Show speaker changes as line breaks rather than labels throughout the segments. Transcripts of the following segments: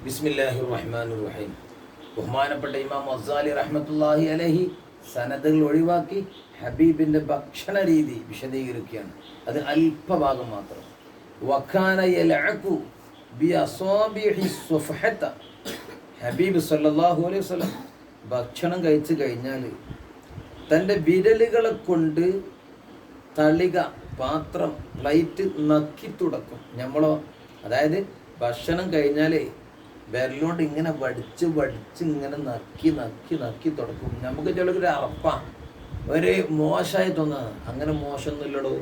ബിസ്മില്ലാഹിർ റഹ്മാനിർ റഹീം. ബഹുമാനപ്പെട്ട ഇമാം ഗസാലി റഹ്മത്തുള്ളാഹി അലൈഹി സനദുകൾ ഒഴിവാക്കി ഹബീബിൻ്റെ ഭക്ഷണ രീതി വിശദീകരിക്കുകയാണ്. അത് അല്പഭാഗം മാത്രം. വഖാന യൽഅഖു ബി അസാബിഹി സ്വഫഹത. ഹബീബ് സല്ലല്ലാഹു അലൈഹി വസല്ലം ഭക്ഷണം കഴിച്ചു കഴിഞ്ഞാൽ തൻ്റെ വിരലുകളെ കൊണ്ട് തളിക, പാത്രം, പ്ലേറ്റ് നക്കി തുടക്കും. നമ്മളോ, അതായത് ഭക്ഷണം കഴിഞ്ഞാൽ വിരലുകൊണ്ട് ഇങ്ങനെ വടിച്ച് ഇങ്ങനെ നക്കി തുടക്കും. നമുക്ക് ചിലക്കൊരു അറപ്പാണ്, ഒരു മോശമായി തോന്നാണ്. അങ്ങനെ മോശമൊന്നുമില്ലടോ.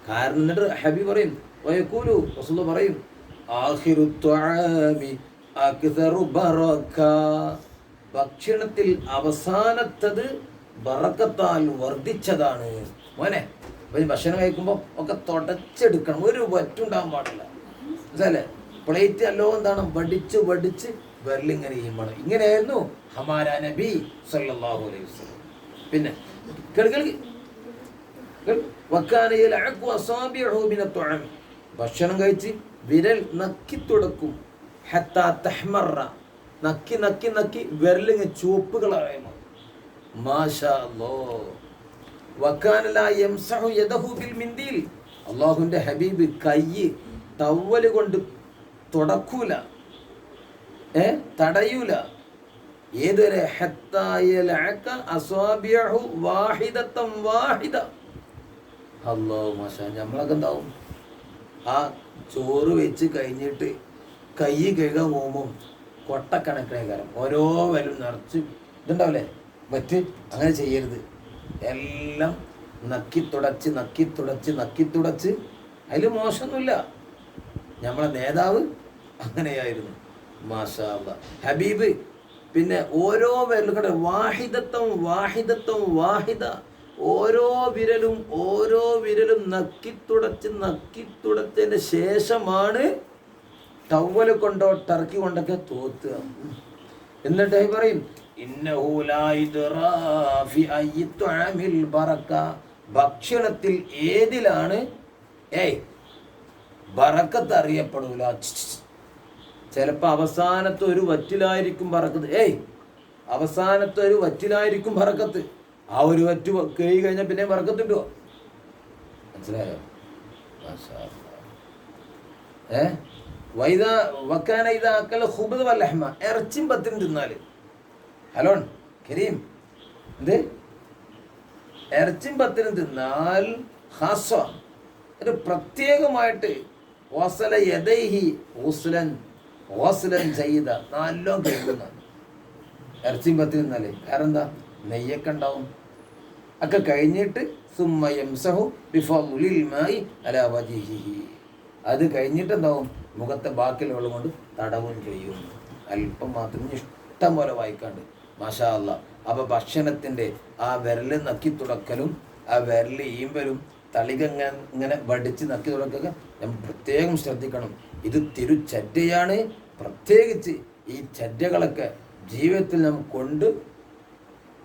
കാരണം എന്നിട്ട് ഹബീബ് പറയും, വയക്കൂലു റസൂൽ പറയും, ആഖിറു ത്വആമി അക്സറു ബറക. ഭക്ഷണത്തിൽ അവസാനത്തത് ബറക്കത്താൽ വർദ്ധിച്ചതാണ്. മോനെ ഭക്ഷണം കഴിക്കുമ്പോൾ ഒക്കെ തുടച്ചെടുക്കണം, ഒരു വറ്റുണ്ടാകാൻ പാടില്ല. മനസ്സിലല്ലേ? പ്ലേറ്റ് അല്ലോ എന്താണ് വടിച്ച് വിരലിങ്ങനെ ചെയ്യുമ്പോൾ ഇങ്ങനെയായിരുന്നു ഹമാര നബി സല്ലല്ലാഹു അലൈഹി വസല്ലം. പിന്നെ ഭക്ഷണം കഴിച്ച് വിരൽ നക്കി തുടക്കും. ഹത്താ തഹ്മറ, നക്കി വിരലിങ്ങ് ചുവപ്പുകളായ മാഷാ അല്ലാഹ്. വകാന ലാ യംസഹു യദഹു ബിൽ മിൻദീൽ. അല്ലാഹുവിൻ്റെ ഹബീബ് കൈ ടവല് കൊണ്ട് തുടക്കൂല, തടയൂല. ഏതുവരെ? ഹത്താ യൽഅക അസ്വാബിഹു വാഹിദതൻ വാഹിദ. അല്ലാഹു മാഷാ. നമ്മളൊക്കെ എന്താവും, ആ ചോറ് വെച്ച് കഴിഞ്ഞിട്ട് കൈ കഴുകാൻ പോകുമ്പോൾ കൊട്ടക്കണക്കിനേക്കാരം ഓരോ വലും നിറച്ച് ഇതുണ്ടാവില്ലേ മറ്റ്. അങ്ങനെ ചെയ്യരുത്. എല്ലാം നക്കി തുടച്ച് അതിൽ മോശമൊന്നുമില്ല. നമ്മളെ നേതാവ് അങ്ങനെയായിരുന്നു. മാഷാ അല്ലാഹ്. ഹബീബ് പിന്നെ ഓരോ വിരലുകളുടെ വാഹിദത്തം വാഹിദ, ഓരോ വിരലും നക്കി തുടച്ചതിന് ശേഷമാണ് ടവല് കൊണ്ടോ ടർക്കി കൊണ്ടൊക്കെ തോത്തുക. എന്നിട്ട് പറയും, ഇന്നഹു ലാ യുദ്റാ ഫി അയ്യി ത്വഅമിൽ ബറക. ഭക്ഷണത്തിൽ ഏതിലാണ് ബറക്കത്ത് അറിയപ്പെടൂല. ചിലപ്പോൾ അവസാനത്തെ ഒരു വറ്റിലായിരിക്കും ബറക്കത്ത്. അവസാനത്തെ ഒരു വറ്റിലായിരിക്കും ബറക്കത്ത്. ആ ഒരു വറ്റ് കഴി കഴിഞ്ഞാൽ പിന്നെ ബറക്കത്ത് കിട്ടുമോ? മനസ്സിലായോ? വക്കാന ഇദാ അക്കല ഖുബ്ദ വൽ ലഹ്മ. ഇറച്ചിയും പത്തിനും തിന്നാല് ഹലോൺ കരീം, എന്ത് ഇറച്ചിയും പത്തിനും തിന്നാൽ ഖാസ, ഒരു പ്രത്യേകമായിട്ട് വസല യദൈഹി വസ്ലൻ ചെയ്ത നല്ലോണം കഴിക്കുന്ന ഇറച്ചിയും പത്തിനും തിന്നാല്. കാരണം എന്താ? നെയ്യൊക്കെ ഉണ്ടാവും. ഒക്കെ കഴിഞ്ഞിട്ട് സുമ്മ യംസഹു ബിഫളിൽ മാഇ അലാ വജ്ഹിഹി. അത് കഴിഞ്ഞിട്ട് എന്താവും? മുഖത്തെ ബാക്കിയുള്ള വെള്ളം കൊണ്ട് തടവും ചെയ്യും. അല്പം മാത്രം, ഇഷ്ടം പോലെ വായിക്കാണ്ട്. മാഷാ അല്ലാഹ്. അപ്പോൾ ഭക്ഷണത്തിൻ്റെ ആ വിരൽ നക്കി തുടക്കലും ആ വിരൽ ഈമ്പലും തളിക ഇങ്ങനെ വടിച്ച് നക്കി തുടക്കൊക്കെ നമ്മൾ പ്രത്യേകം ശ്രദ്ധിക്കണം. ഇത് തിരുച്ചര്യയാണ്. പ്രത്യേകിച്ച് ഈ ചര്യകളൊക്കെ ജീവിതത്തിൽ നാം കൊണ്ട്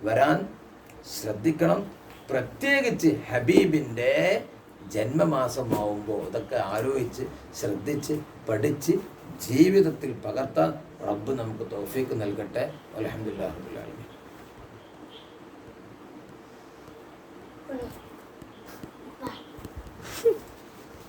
വരാൻ ശ്രദ്ധിക്കണം. പ്രത്യേകിച്ച് ഹബീബിൻ്റെ ജന്മമാസമാവുമ്പോൾ ഇതൊക്കെ ആലോചിച്ച് ശ്രദ്ധിച്ച് പഠിച്ച് ജീവിതത്തിൽ പകർത്താൻ റബ്ബ് നമുക്ക് തൗഫീക്ക് നൽകട്ടെ. അൽഹംദുലില്ലാഹി റബ്ബിൽ ആലമീൻ.